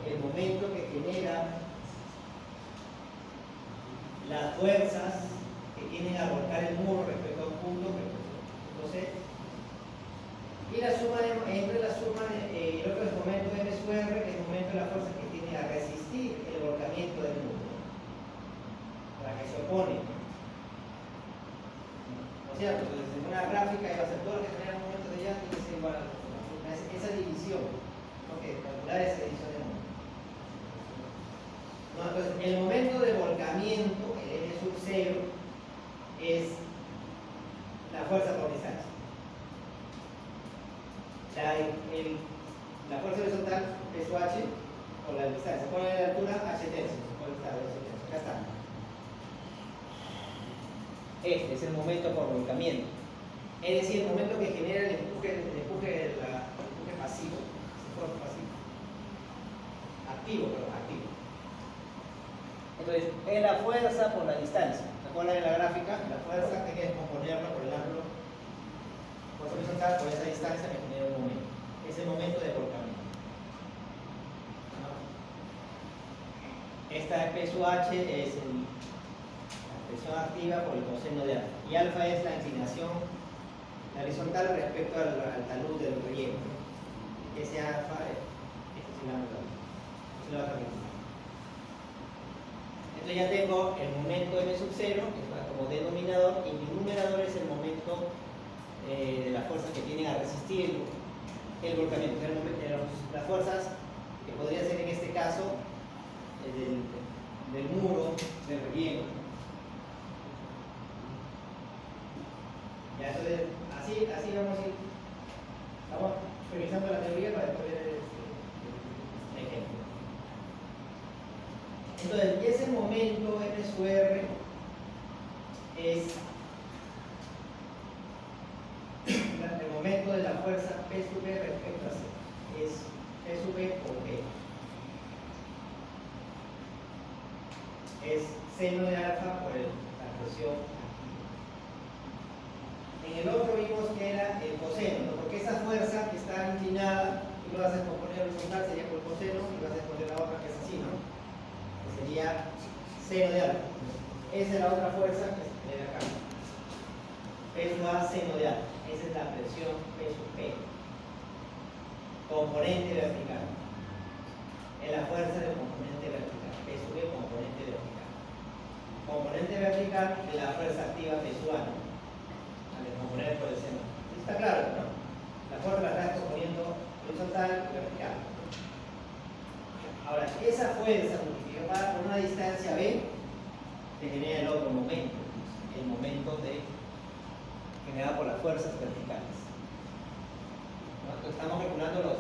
el momento que genera las fuerzas que tienden a volcar el muro respecto a un punto, punto C, y la suma entre la suma y el otro es el momento M sub R, que es el momento de la fuerza que tiende a resistir el volcamiento del muro, para que se opone. ¿No es cierto? Entonces, en una gráfica iba a ser todo lo que genera un momento de llanta y es igual a esa división, porque calcular esa división de momento. No, entonces, el momento de volcamiento, el M sub 0, es la fuerza por distancia. La fuerza horizontal, peso H, por la distancia. Por la altura, H tercios. Acá está. Este es el momento por volcamiento. Es decir, el momento que genera el empuje pasivo. Activo, perdón, activo. Entonces, es la fuerza por la distancia. ¿Se acuerdan de la gráfica? La fuerza hay que descomponerla por el ángulo. Fuerza horizontal por esa distancia que genera un momento. Es el momento de volcamiento. Esta P sub H es la presión activa por el coseno de alfa. Y alfa es la inclinación horizontal respecto al talud del relleno. Ese alfa es el ángulo. Eso lo va a cambiar. Entonces ya tengo el momento M sub 0 como denominador, y mi numerador es el momento de las fuerzas que tienen a resistir el volcamiento. Las fuerzas que podría ser en este caso del muro, del relleno. Ya, entonces, así vamos a ir. Estamos revisando la teoría para después ver el ejemplo. Entonces, y ese momento M sub R es el momento de la fuerza P sub B respecto a C. Es P sub B por B. Es seno de alfa por la presión activa. En el otro vimos que era el coseno, ¿no? Porque esa fuerza que está inclinada, tú lo vas a descomponer horizontal, sería por el coseno, y vas a descomponer la otra que es así, ¿no? Que sería seno de alfa. Esa es la otra fuerza que se genera acá. P sub A seno de alfa. Esa es la presión P sub P. Componente vertical. Es la fuerza del componente vertical. P sub B componente vertical. Componente vertical de la fuerza activa P sub A. Al descomponer por el seno. Está claro, ¿no? La fuerza la está descomponiendo horizontal y vertical. Ahora, esa fuerza multiplicada por una distancia B te genera el otro momento. El momento generado por las fuerzas verticales. ¿No? Entonces, estamos calculando los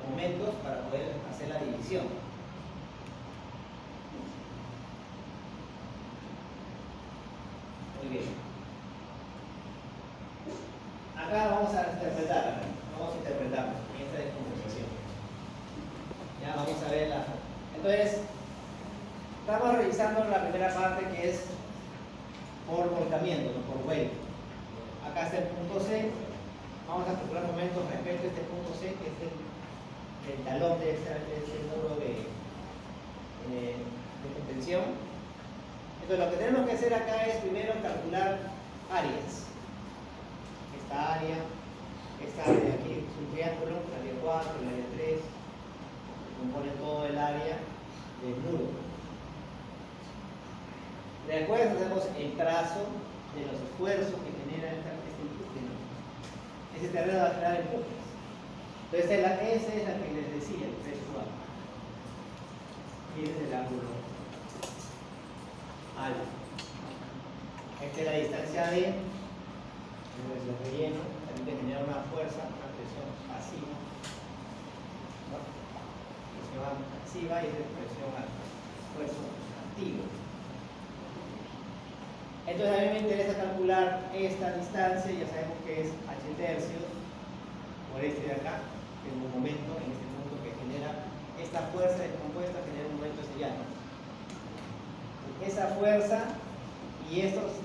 momentos para poder hacer la división. Muy bien. Acá vamos a interpretar en esta descomposición. Ya vamos a ver Entonces, estamos revisando la primera parte, que es por volcamiento, no por vuelo. Acá está el punto C. Vamos a calcular momentos respecto a este punto C, que es el talón de ese muro de contención. Entonces, lo que tenemos que hacer acá es primero calcular áreas. Esta área de aquí es un triángulo, el área 4, el área 3, que compone todo el área del muro. Después hacemos el trazo de los esfuerzos que genera este empuje. Ese terreno va a generar empujes. Entonces esa es la que les decía, el peso A. Y ese es el ángulo alfa. Esta es la distancia D, el relleno, también te genera una fuerza, una presión pasiva. ¿No? Presión pasiva y es presión alfa. Esfuerzo activo. Entonces a mí me interesa calcular esta distancia, ya sabemos que es h tercios por este de acá, que es un momento en este punto que genera esta fuerza descompuesta, genera un momento sellado. Esa fuerza y estos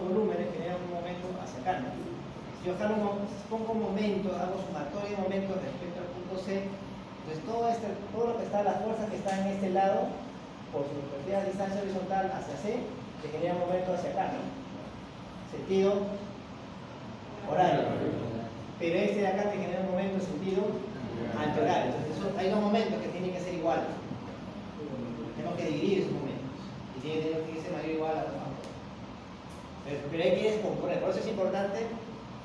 volúmenes generan un momento hacia acá, ¿no? Si yo pongo un momento, hago sumatorio de momentos respecto al punto C, entonces todo lo que está, la fuerza que está en este lado, por su respectiva distancia horizontal hacia C, se genera un momento hacia acá, ¿no? Sentido horario. Pero este de acá te genera un momento en sentido antihorario. Entonces hay dos momentos que tienen que ser iguales. Tenemos que dividir esos momentos. Y tienen que ser mayor o igual a los factores. Pero hay que descomponer. Por eso es importante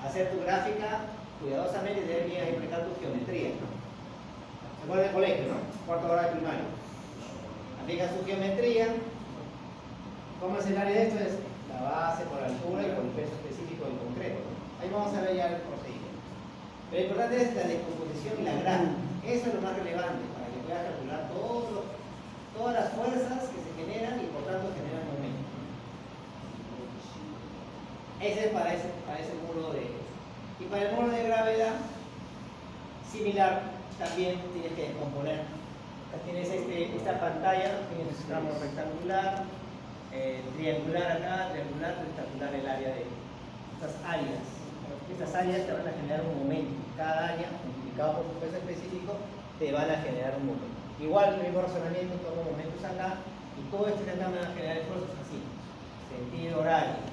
hacer tu gráfica cuidadosamente y tener bien explicar tu geometría. ¿Se acuerdan del colegio, no? Cuarto grado de primario. Aplicas tu geometría. ¿Cómo es el área de esto? Es la base por altura y por el peso específico del concreto, ¿no? Ahí vamos a ver ya el procedimiento. Pero lo importante es la descomposición y la gráfica. Eso es lo más relevante para que puedas calcular todas las fuerzas que se generan y por tanto generan momento. Ese es para ese muro de... Y para el muro de gravedad, similar, también tienes que descomponer. Tienes esta pantalla, tienes un tramo rectangular, triangular acá, triangular, rectangular el área de estas áreas. Estas áreas te van a generar un momento. Cada área, multiplicado por su peso específico, te van a generar un momento. Igual el mismo razonamiento, tomo momentos acá, y todo esto que acá me va a generar fuerzas así. Sentido horario.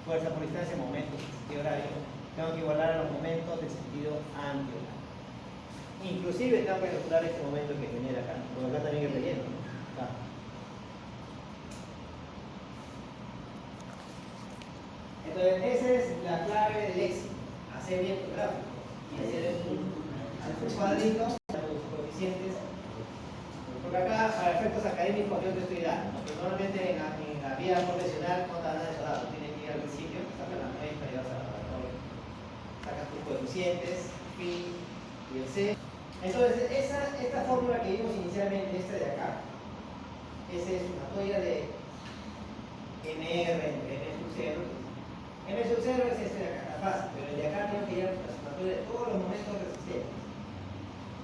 Fuerza por distancia, momentos, sentido horario. Tengo que igualar a los momentos de sentido antihorario. Inclusive tengo que calcular este momento que genera acá, porque acá también es relleno. Acá. Entonces, esa es la clave del éxito, hacer bien tu gráfico y hacer un cuadrito de los coeficientes. Porque acá, para efectos académicos, yo te estoy dando, ¿no? Pero normalmente en la vida profesional no te dan esos datos, tienes que ir al principio, sacas la muestra y vas a la torre. Sacas tus coeficientes, phi y el c. Entonces, esta fórmula que vimos inicialmente, esta de acá, esa es una sumatoria de mr entre m sub 0. M sub 0 es este de acá, la fase, pero el de acá tengo que ir a la sumatoria de todos los momentos resistentes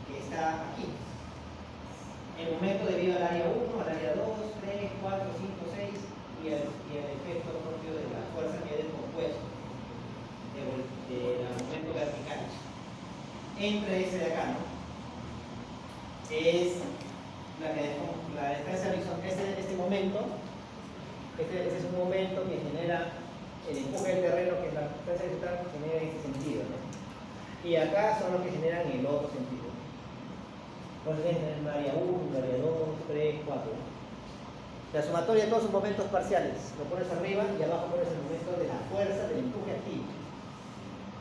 que está aquí. El momento debido al área 1, al área 2, 3, 4, 5, 6 y el efecto propio de la fuerza que hay descompuesto del momento vertical. Entre ese de acá, ¿no? Es la distancia horizontal, este momento, este es un momento que genera el empuje del terreno, que es la distancia horizontal, que genera en este sentido, ¿no? Y acá son los que generan el otro sentido. Entonces en el área 1, área 2, 3, 4. La sumatoria de todos sus momentos parciales lo pones arriba y abajo pones el momento de la fuerza del empuje activo.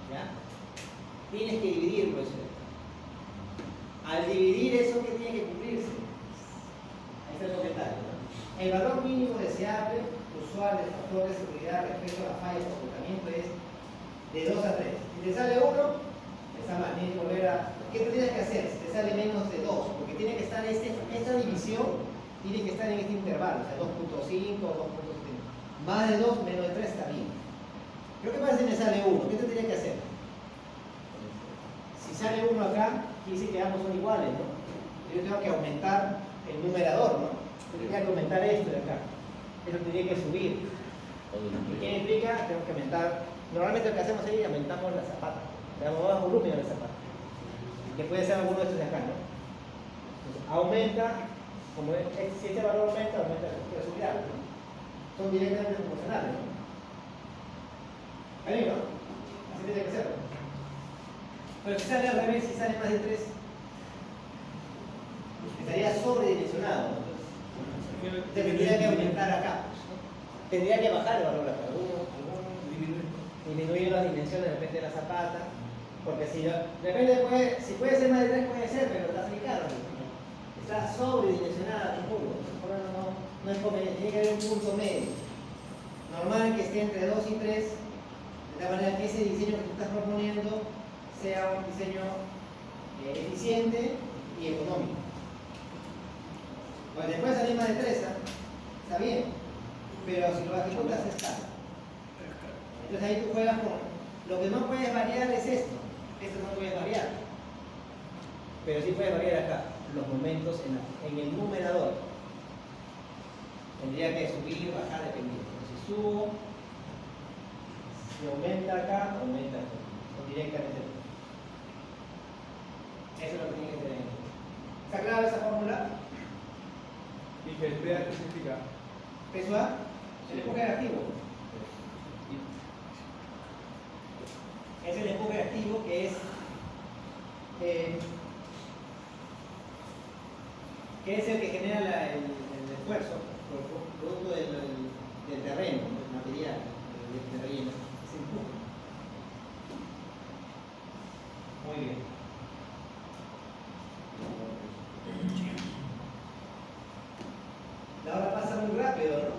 ¿Ya? Tienes que dividirlo eso. Al dividir eso, ¿qué tiene que cumplirse? Ahí está el comentario, ¿no? El valor mínimo deseable, usual del factor de seguridad respecto a la falla de comportamiento es de 2 a 3. Si te sale 1, está mal, tienes que volver a... ¿Qué tienes que hacer? Si te sale menos de 2, porque tiene que estar esta división tiene que estar en este intervalo, o sea, 2.5 o 2.5. Más de 2, menos de 3 está bien. Pero ¿qué pasa si me sale 1? ¿Qué tendría que hacer? Si sale 1 acá, quiere decir que ambos son iguales, ¿no? Yo tengo que aumentar el numerador, ¿no? Tendría que aumentar esto de acá. Eso tendría que subir. ¿Y qué implica? Tengo que aumentar. Normalmente lo que hacemos ahí es aumentamos la zapata. Le damos más volumen a la zapata. Que puede ser alguno de estos de acá, ¿no? Entonces, aumenta, como si este valor aumenta la subida, ¿no? Son directamente proporcionales, ¿no? Ahí, ¿no? Así tiene que ser. Pero si sale al revés, si sale más de 3, estaría sobredimensionado, ¿no? Entonces, tendría que aumentar acá, ¿no? Tendría que bajar el valor acá, disminuir las dimensiones, depende de la zapata. Porque si puede ser más de 3, puede ser, pero está aplicado. Está sobredimensionada tu curvo. No es conveniente, tiene que haber un punto medio. Normal que esté entre 2 y 3, de tal manera que ese diseño que tú estás proponiendo sea un diseño eficiente y económico. Pues después salir más de 3, está bien, pero si lo ejecutas es caro. Entonces ahí tú juegas con, lo que no puedes variar es esto no puedes variar, pero sí puedes variar acá, los momentos en el numerador. Tendría que subir o bajar dependiendo. Si subo, si aumenta acá, aumenta aquí, o directamente aquí. Eso es lo que tiene que tener en cuenta. ¿Está clara esa fórmula? ¿Y que el PA qué significa? Peso A, el empuje activo. Es el empuje activo que es el que genera el esfuerzo producto del terreno, del material, del terreno, ese empuje. Muy bien. La hora pasa muy rápido, ¿no?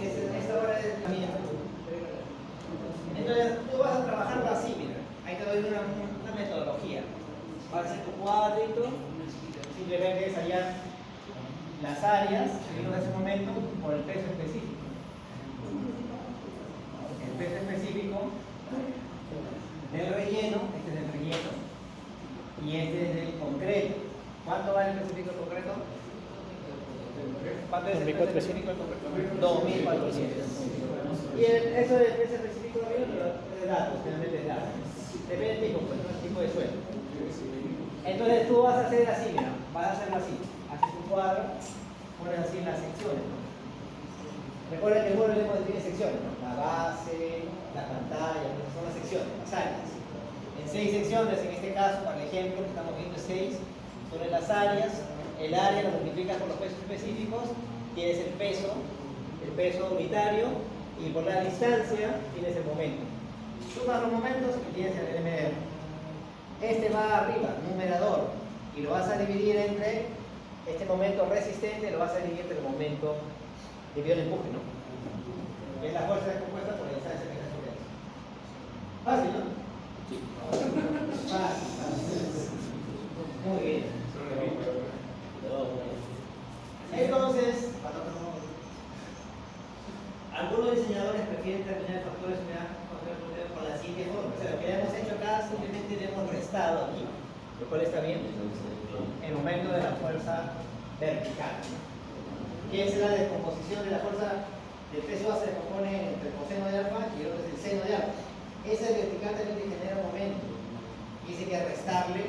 Esta hora es la mía. Entonces, tú vas a trabajarlo así, mira. Ahí te doy una metodología. Vas a hacer tu cuadrito, simplemente es hallar las áreas que vimos hace un momento por el peso específico. El peso específico del relleno, este es el relleno, y este es el concreto. ¿Cuánto vale el peso específico del concreto? ¿Cuánto es el peso específico del concreto? 2.400. Y eso del peso específico de datos, finalmente es datos. Depende del tipo, pues, el tipo de suelo. Entonces tú vas a hacer así, mira, vas a hacerlo así. Haces un cuadro, pones así en las secciones, ¿no? Recuerda que el módulo tiene secciones, ¿no? La base, la pantalla, son las secciones, las áreas. En 6 secciones, en este caso, para el ejemplo que estamos viendo, 6, son las áreas. El área lo multiplicas por los pesos específicos, tienes el peso unitario, y por la distancia tienes el momento. Sumas los momentos y tienes el MR. Este va arriba, numerador, y lo vas a dividir entre este momento resistente, lo vas a dividir entre el momento debido al empuje, ¿no? Que es la fuerza compuesta por la distancia que está sobre eso. Fácil, ¿no? Sí. Fácil. Muy bien. Entonces, algunos diseñadores prefieren terminar factores con la siguiente forma. O sea, lo que hemos hecho acá simplemente le hemos restado aquí, lo cual está bien, el momento de la fuerza vertical. ¿Qué es la descomposición de la fuerza? El peso A se descompone entre el coseno de alfa y el otro es el seno de alfa. Ese vertical también genera un momento. Y dice que restarle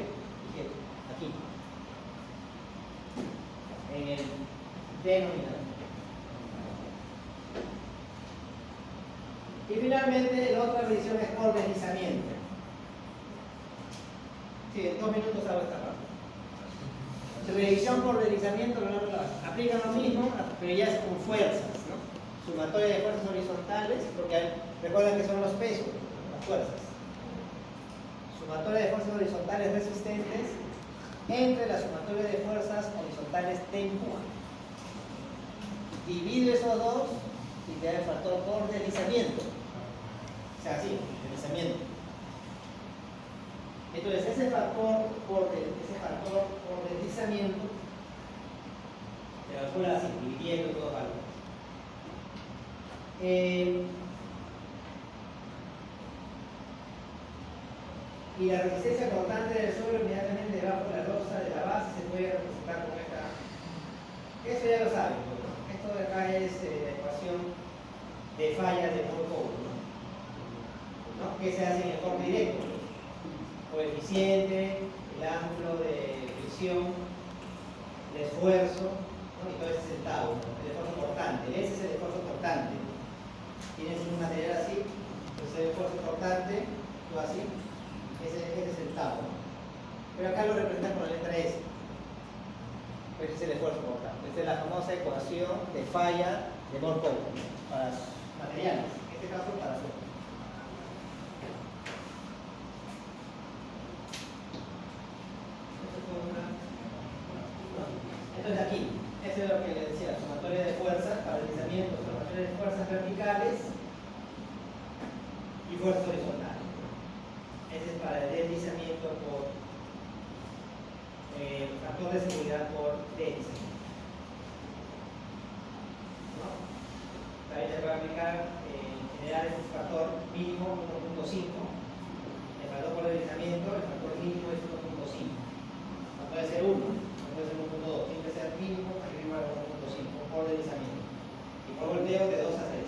aquí, en el denominador. Y finalmente, la otra medición es por deslizamiento. Sí, en 2 minutos hago esta parte. Su medición por deslizamiento aplica lo mismo, pero ya es con fuerzas, ¿no? Sumatoria de fuerzas horizontales, porque recuerden que son los pesos, las fuerzas. Sumatoria de fuerzas horizontales resistentes entre la sumatoria de fuerzas horizontales de empuje. Divide esos dos y te da el factor por deslizamiento. O sea, así, deslizamiento. Entonces, ese factor por deslizamiento se calcula así, dividiendo todos los valores. Y la resistencia constante del suelo inmediatamente debajo de la losa de la base se puede representar con esta. Eso ya lo saben, ¿no? Esto de acá es la ecuación de fallas de Morkov, ¿no? ¿Qué se hace en el corte directo? Coeficiente, el ángulo de fricción, el esfuerzo, ¿no? Y todo ese es el tau, ¿no? El esfuerzo cortante. Ese es el esfuerzo cortante. Tienes un material así, entonces el esfuerzo cortante, todo así, ese es el tau, ¿no? Pero acá lo representan con la letra S. Ese es el esfuerzo cortante. Esta es la famosa ecuación de falla de Morkov, ¿no? Para materiales, en este caso para suelo. Entonces aquí, eso es lo que les decía, sumatoria de fuerzas para deslizamiento, sumatoria de fuerzas verticales y fuerzas horizontales. Ese es para el deslizamiento por factor de seguridad por deslizamiento. puede aplicar en general es un factor mínimo 1.5. El factor por deslizamiento, el factor mínimo es 1.5. No puede ser 1, no puede ser 1.2, tiene que ser mínimo arriba de 1.5 por deslizamiento. Y por volteo de 2 a 3.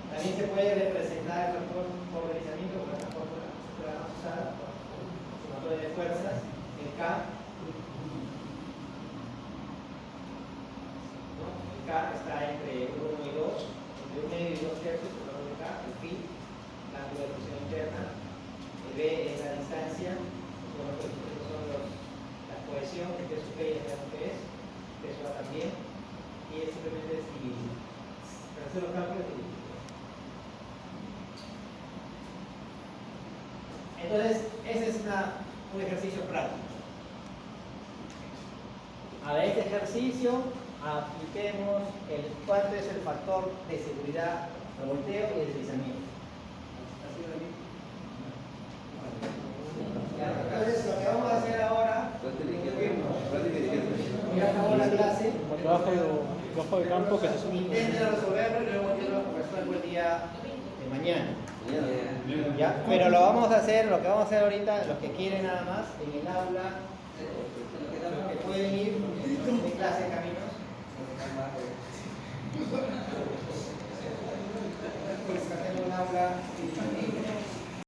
También se puede representar el factor por deslizamiento con esta fórmula que vamos a usar, sumatoria de fuerzas, el K. El K está entre 1 y 2, entre 1 medio y 2 tercios, el valor de K, el phi, la ángulo de fusión interna, el B es la distancia, estos son la cohesión, el T sub P ya sabemos que es, T sub A también, y es simplemente es dividir. Para hacer los cálculos, dividir. Entonces, ese es un ejercicio práctico. A ver, este ejercicio apliquemos cuánto es el factor de seguridad, el volteo y el deslizamiento. Entonces, lo que vamos a hacer ahora, ya acabó la clase, Trabajo de campo que se suma. intenten resolverlo y luego entiendo la conversación el día de mañana. ¿Ya? Pero lo vamos a hacer, lo que vamos a hacer ahorita, los que quieren nada más, en el aula, los que pueden ir de clase de caminos.